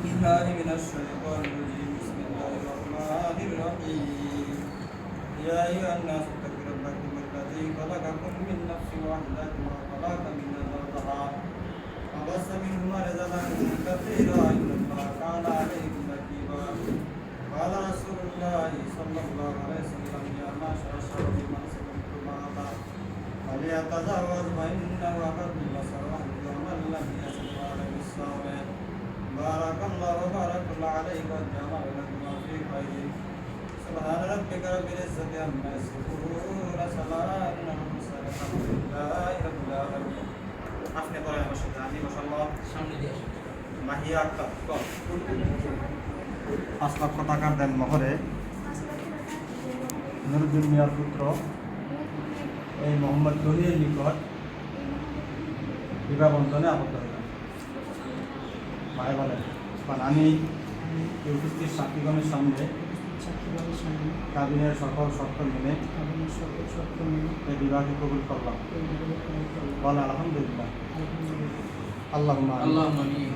بالله من الشيطان الرجيم بسم الله الرحمن الرحيم يا أيها الناس اتقوا ربكم الذي خلقكم من نفس واحدة وخلق منها زوجها وبث منهما رجالا كثيرا إن الله كان عليكم رقيبا قال رسول الله صلى الله عليه وسلم يا معشر الشباب من سلمتم معنا فليتزوج فإنه أحب البصر ومن لم يسل عليه الصوم بارك الله وبارك الله عليك وجمع لكم في خير سبحان ربك رب العزة عما يصفون سلام على المرسلين الحمد لله رب العالمين আপনি পরে আমার সাথে আমি মাশাআল্লাহ সামনে দিয়ে আসুন মাহিয়া আক্তার কল 5 লক্ষ টাকার দেন মহরে নুরুদ্দিন মিয়ার পুত্র এই মোহাম্মদ জহিরের নিকট বিবাহ বন্ধনে আবদ্ধ হলাম। ভাই বলেন আমি উপস্থিত সাক্ষীগণের সামনে কাবিনের সকল শর্ত মেনে এই বিবাহকে কবুল করলাম। বলে আলহামদুলিল্লাহ। আল্লাহুম্মা আমিন।